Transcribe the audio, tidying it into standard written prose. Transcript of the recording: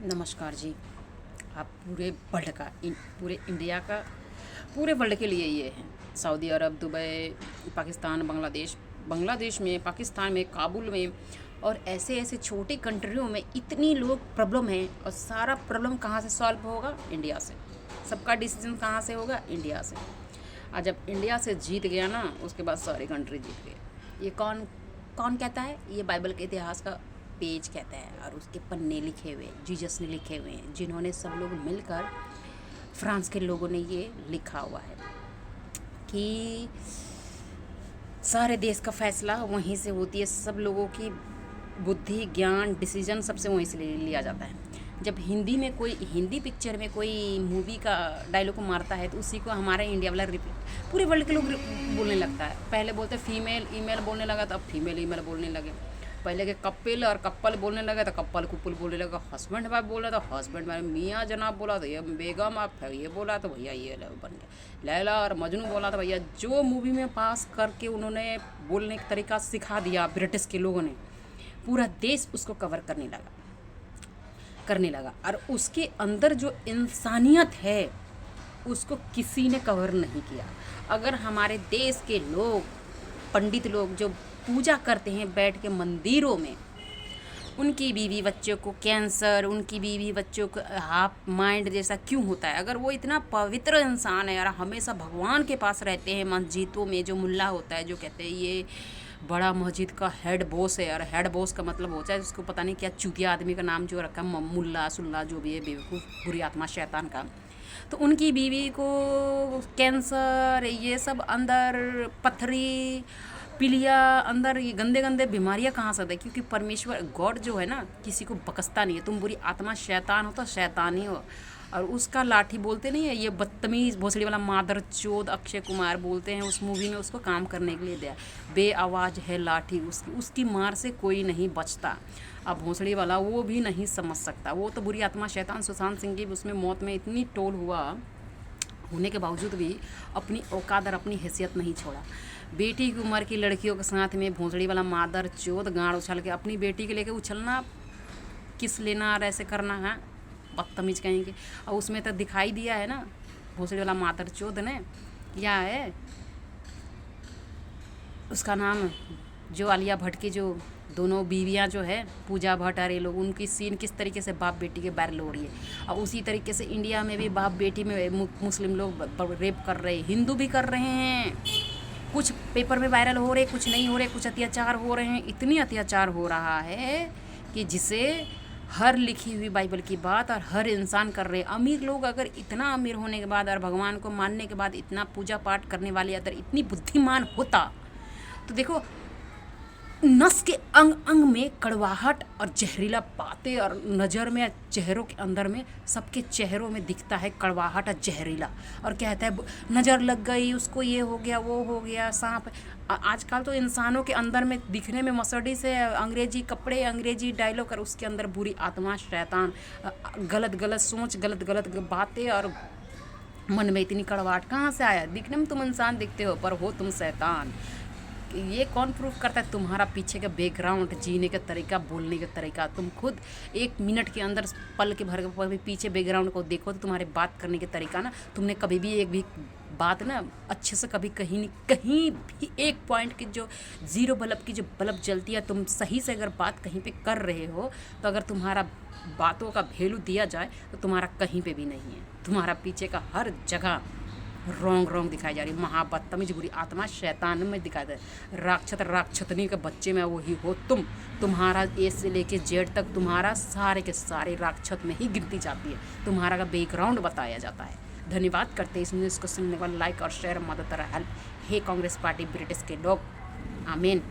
नमस्कार जी। आप पूरे वर्ल्ड का पूरे इंडिया का पूरे वर्ल्ड के लिए ये है। सऊदी अरब, दुबई, पाकिस्तान, बांग्लादेश में, पाकिस्तान में, काबुल में और ऐसे ऐसे छोटी कंट्रियों में इतनी लोग प्रॉब्लम है और सारा प्रॉब्लम कहाँ से सॉल्व होगा? इंडिया से। सबका डिसीजन कहाँ से होगा? इंडिया से। और जब इंडिया से जीत गया ना, उसके बाद सारी कंट्री जीत गई। ये कौन कौन कहता है? ये बाइबल के इतिहास का पेज कहता है और उसके पन्ने लिखे हुए जीसस ने लिखे हुए हैं, जिन्होंने सब लोग मिलकर, फ्रांस के लोगों ने ये लिखा हुआ है कि सारे देश का फैसला वहीं से होती है। सब लोगों की बुद्धि, ज्ञान, डिसीजन सबसे वहीं से लिया जाता है। जब हिंदी में कोई हिंदी पिक्चर में कोई मूवी का डायलॉग को मारता है तो उसी को हमारे इंडिया वाला रिपीट पूरे वर्ल्ड के लोग बोलने लगता है। पहले बोलते फीमेल ईमेल बोलने लगा तो अब फीमेल ईमेल बोलने लगे। पहले के कपिल और कप्पल बोलने लगा तो कप्पल कुप्पल बोलने लगा। हस्बैंड वाइफ बोला तो हस्बैंड वाइफ, मियाँ जनाब बोला तो ये बेगम आप, ये बोला तो भैया ये बन गया। लैला और मजनू बोला तो भैया, जो मूवी में पास करके उन्होंने बोलने का तरीका सिखा दिया ब्रिटिश के लोगों ने, पूरा देश उसको कवर करने लगा और उसके अंदर जो इंसानियत है उसको किसी ने कवर नहीं किया। अगर हमारे देश के लोग, पंडित लोग जो पूजा करते हैं बैठ के मंदिरों में, उनकी बीवी बच्चों को कैंसर, उनकी बीवी बच्चों को हाफ माइंड जैसा क्यों होता है? अगर वो इतना पवित्र इंसान है और हमेशा भगवान के पास रहते हैं, मस्जिदों में जो मुल्ला होता है जो कहते हैं ये बड़ा मस्जिद का हेड बॉस है, और हेड बॉस का मतलब होता है जिसको पता नहीं क्या चूतिया आदमी का नाम जो रखा मुल्ला सुल्ला जो भी है, बेवकूफ़ बुरी आत्मा शैतान का। तो उनकी बीवी को कैंसर, ये सब अंदर पथरी, पीलिया, अंदर ये गंदे गंदे बीमारियां कहाँ से आती है? क्योंकि परमेश्वर गॉड जो है ना किसी को बकसता नहीं है। तुम बुरी आत्मा शैतान हो तो शैतान ही हो। और उसका लाठी बोलते नहीं है, ये बदतमीज़ भोसड़ी वाला मादर चोद अक्षय कुमार बोलते हैं उस मूवी में, उसको काम करने के लिए दिया। बे आवाज़ है लाठी उसकी मार से कोई नहीं बचता। अब भोसड़ी वाला वो भी नहीं समझ सकता। वो तो बुरी आत्मा शैतान सुशांत सिंह की उसमें मौत में इतनी टोल होने के बावजूद भी अपनी औकात और अपनी हैसियत नहीं छोड़ा। बेटी की उम्र की लड़कियों के साथ में भोंसड़ी वाला मादर चोद गाड़ उछल के अपनी बेटी के लेके उछलना, किस लेना और ऐसे करना है, बदतमीज कहेंगे। और उसमें तो दिखाई दिया है ना भोंसड़ी वाला मादर चोद ने क्या है उसका नाम, जो आलिया भट्ट की जो दोनों बीवियां जो है पूजा भट्ट और ये लोग, उनकी सीन किस तरीके से बाप बेटी के बैरल हो रही है। और उसी तरीके से इंडिया में भी बाप बेटी में मुस्लिम लोग रेप कर रहे हैं, हिंदू भी कर रहे हैं। कुछ पेपर में वायरल हो रहे, कुछ नहीं हो रहे, कुछ अत्याचार हो रहे हैं। इतनी अत्याचार हो रहा है कि जिसे हर लिखी हुई बाइबल की बात और हर इंसान कर रहे हैं। अमीर लोग अगर इतना अमीर होने के बाद और भगवान को मानने के बाद इतना पूजा पाठ करने वाले अगर इतनी बुद्धिमान होता तो देखो नस के अंग अंग में कड़वाहट और जहरीला बातें, और नज़र में, चेहरों के अंदर में, सबके चेहरों में दिखता है कड़वाहट और जहरीला। और कहता है नज़र लग गई उसको, ये हो गया वो हो गया, सांप। आजकल तो इंसानों के अंदर में दिखने में मसड़ी से अंग्रेजी कपड़े, अंग्रेजी डायलॉग, और उसके अंदर बुरी आत्मा शैतान, गलत गलत सोच, गलत गलत बातें, और मन में इतनी कड़वाहट कहाँ से आया? दिखने में तुम इंसान दिखते हो पर हो तुम शैतान। ये कौन प्रूफ करता है? तुम्हारा पीछे का बैकग्राउंड, जीने का तरीका, बोलने का तरीका। तुम खुद 1 मिनट के अंदर पल के भर के पीछे बैकग्राउंड को देखो तो तुम्हारे बात करने के तरीका ना, तुमने कभी भी एक भी बात ना अच्छे से कभी कहीं भी एक पॉइंट की जो ज़ीरो बल्ब की जो बल्ब जलती है, तुम सही से अगर बात कहीं पे कर रहे हो तो अगर तुम्हारा बातों का वैल्यू दिया जाए तो तुम्हारा कहीं पे भी नहीं है। तुम्हारा पीछे का हर जगह रॉन्ग दिखाई जा रही, महाबदतमीज बुरी आत्मा शैतान में दिखाई दे। राक्षतनी के बच्चे में वही हो तुम्हारा ए से लेके जेड तक तुम्हारा सारे के सारे राक्षत में ही गिनती जाती है। तुम्हारा का बैकग्राउंड बताया जाता है। धन्यवाद करते हैं इस न्यूज़ को सुनने वाला, लाइक और शेयर मदद हेल्प। हे कांग्रेस पार्टी ब्रिटिश के लोग, आमीन।